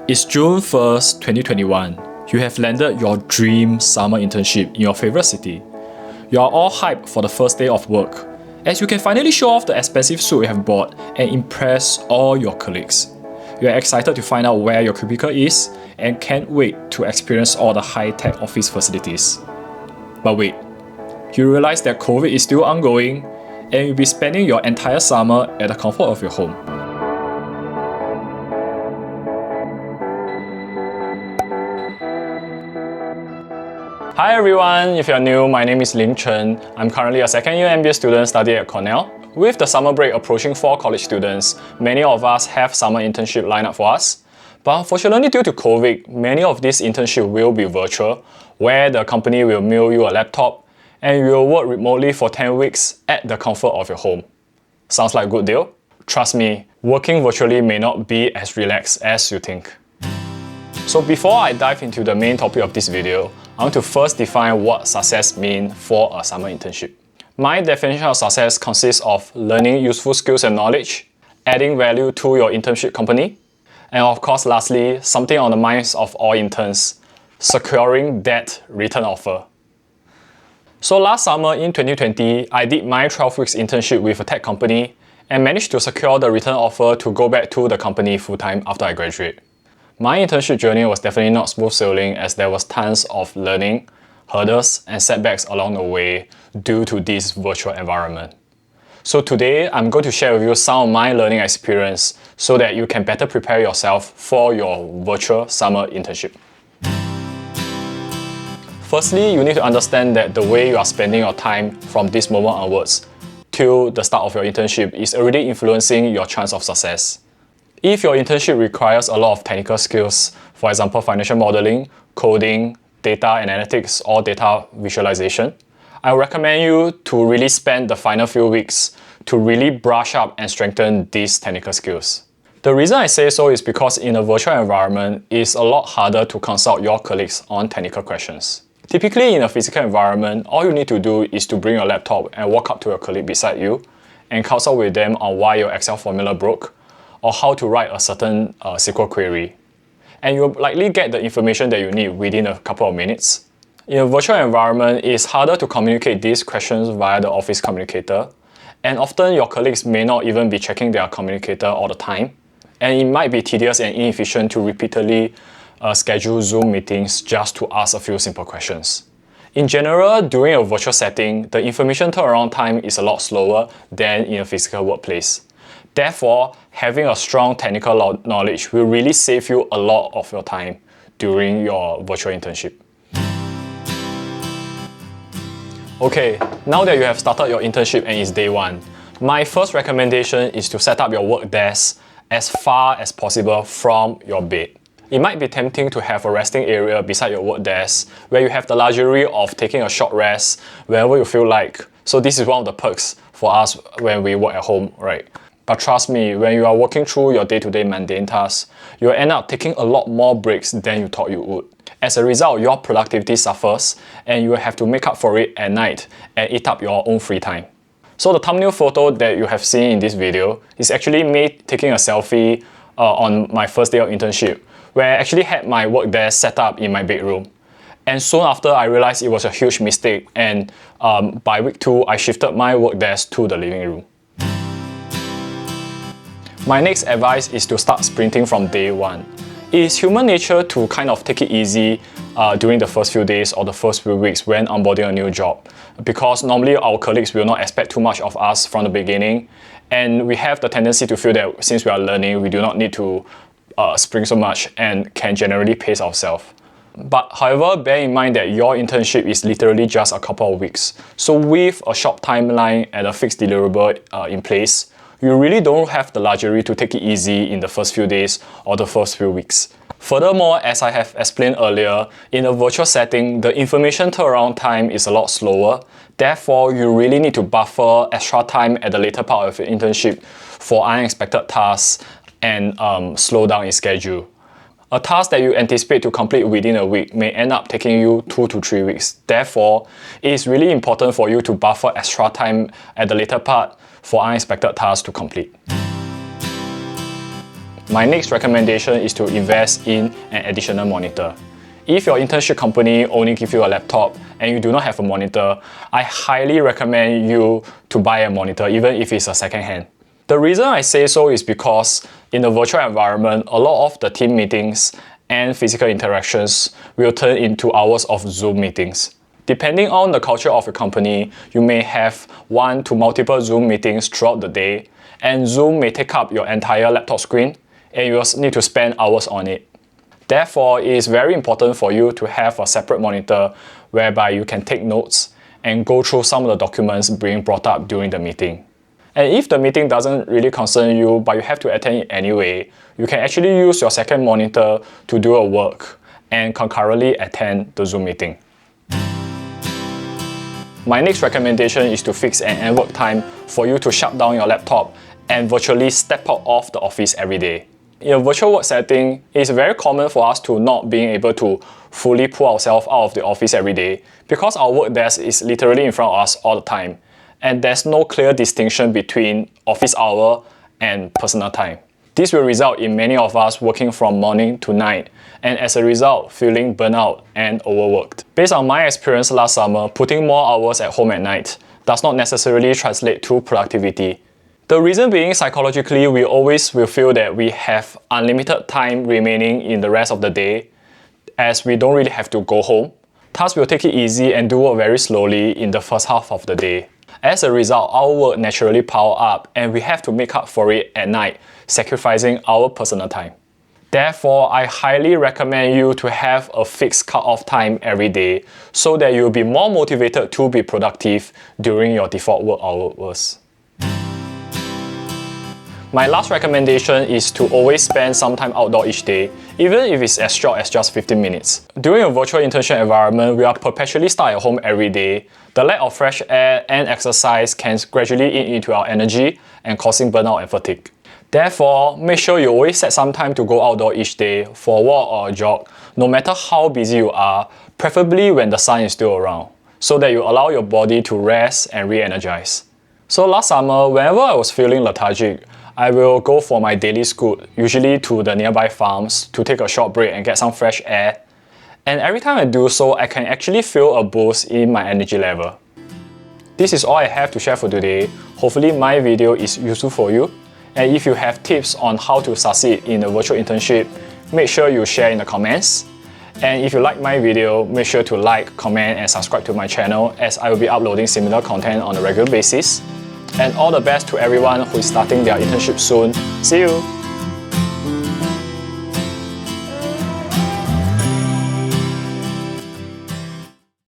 It's June 1st, 2021. You have landed your dream summer internship in your favorite city. You are all hyped for the first day of work, as you can finally show off the expensive suit you have bought and impress all your colleagues. You are excited to find out where your cubicle is and can't wait to experience all the high-tech office facilities. But wait, you realize that COVID is still ongoing and you'll be spending your entire summer at the comfort of your home. Hi everyone, if you're new, my name is Lim Chen. I'm currently a second-year MBA student studying at Cornell. With the summer break approaching for college students, many of us have summer internship lined up for us. But unfortunately, due to COVID, many of these internships will be virtual, where the company will mail you a laptop and you will work remotely for 10 weeks at the comfort of your home. Sounds like a good deal? Trust me, working virtually may not be as relaxed as you think. So before I dive into the main topic of this video, I want to first define what success means for a summer internship. My definition of success consists of learning useful skills and knowledge, adding value to your internship company, and of course lastly, something on the minds of all interns, securing that return offer. So last summer in 2020, I did my 12 weeks internship with a tech company and managed to secure the return offer to go back to the company full-time after I graduate. My internship journey was definitely not smooth sailing, as there was tons of learning, hurdles and setbacks along the way due to this virtual environment. So today, I'm going to share with you some of my learning experience so that you can better prepare yourself for your virtual summer internship. Firstly, you need to understand that the way you are spending your time from this moment onwards till the start of your internship is already influencing your chance of success. If your internship requires a lot of technical skills, for example financial modeling, coding, data analytics or data visualization, I recommend you to really spend the final few weeks to really brush up and strengthen these technical skills. The reason I say so is because in a virtual environment, it's a lot harder to consult your colleagues on technical questions. Typically in a physical environment, all you need to do is to bring your laptop and walk up to a colleague beside you and consult with them on why your Excel formula broke, or how to write a certain SQL query. And you'll likely get the information that you need within a couple of minutes. In a virtual environment, it's harder to communicate these questions via the office communicator, and often your colleagues may not even be checking their communicator all the time, and it might be tedious and inefficient to repeatedly schedule Zoom meetings just to ask a few simple questions. In general, during a virtual setting, the information turnaround time is a lot slower than in a physical workplace. Therefore, having a strong technical knowledge will really save you a lot of your time during your virtual internship. Okay, now that you have started your internship and it's day one, my first recommendation is to set up your work desk as far as possible from your bed. It might be tempting to have a resting area beside your work desk where you have the luxury of taking a short rest whenever you feel like. So this is one of the perks for us when we work at home, right? But trust me, when you are working through your day-to-day mundane tasks, you'll end up taking a lot more breaks than you thought you would. As a result, your productivity suffers and you will have to make up for it at night and eat up your own free time. So the thumbnail photo that you have seen in this video is actually me taking a selfie on my first day of internship, where I actually had my work desk set up in my bedroom. And soon after, I realized it was a huge mistake, and by week 2, I shifted my work desk to the living room. My next advice is to start sprinting from day one. It is human nature to kind of take it easy during the first few days or the first few weeks when onboarding a new job, because normally our colleagues will not expect too much of us from the beginning, and we have the tendency to feel that since we are learning, we do not need to sprint so much and can generally pace ourselves. But however, bear in mind that your internship is literally just a couple of weeks. So with a short timeline and a fixed deliverable in place, you really don't have the luxury to take it easy in the first few days or the first few weeks. Furthermore, as I have explained earlier, in a virtual setting, the information turnaround time is a lot slower. Therefore, you really need to buffer extra time at the later part of your internship for unexpected tasks and slow down its schedule. A task that you anticipate to complete within a week may end up taking you 2 to 3 weeks. Therefore, it is really important for you to buffer extra time at the later part for unexpected tasks to complete. My next recommendation is to invest in an additional monitor. If your internship company only gives you a laptop and you do not have a monitor, I highly recommend you to buy a monitor, even if it's a second-hand. The reason I say so is because in the virtual environment, a lot of the team meetings and physical interactions will turn into hours of Zoom meetings. Depending on the culture of your company, you may have 1 to multiple Zoom meetings throughout the day, and Zoom may take up your entire laptop screen, and you will need to spend hours on it. Therefore, it is very important for you to have a separate monitor whereby you can take notes and go through some of the documents being brought up during the meeting. And if the meeting doesn't really concern you, but you have to attend it anyway, you can actually use your second monitor to do a work and concurrently attend the Zoom meeting. My next recommendation is to fix an end work time for you to shut down your laptop and virtually step out of the office every day. In a virtual work setting, it is very common for us to not being able to fully pull ourselves out of the office every day because our work desk is literally in front of us all the time, and there's no clear distinction between office hour and personal time. This will result in many of us working from morning to night, and as a result, feeling burnout and overworked. Based on my experience last summer, putting more hours at home at night does not necessarily translate to productivity. The reason being, psychologically, we always will feel that we have unlimited time remaining in the rest of the day, as we don't really have to go home. Thus, we'll take it easy and do work very slowly in the first half of the day. As a result, our work naturally piles up and we have to make up for it at night, sacrificing our personal time. Therefore, I highly recommend you to have a fixed cut-off time every day so that you'll be more motivated to be productive during your default work hours. My last recommendation is to always spend some time outdoor each day, even if it's as short as just 15 minutes. During a virtual internship environment, we are perpetually stuck at home every day. The lack of fresh air and exercise can gradually eat into our energy and causing burnout and fatigue. Therefore, make sure you always set some time to go outdoor each day for a walk or a jog, no matter how busy you are, preferably when the sun is still around, so that you allow your body to rest and re-energize. So last summer, whenever I was feeling lethargic, I will go for my daily scoot, usually to the nearby farms, to take a short break and get some fresh air. And every time I do so, I can actually feel a boost in my energy level. This is all I have to share for today. Hopefully my video is useful for you. And if you have tips on how to succeed in a virtual internship, make sure you share in the comments. And if you like my video, make sure to like, comment and subscribe to my channel, as I will be uploading similar content on a regular basis. And all the best to everyone who is starting their internship soon. See you!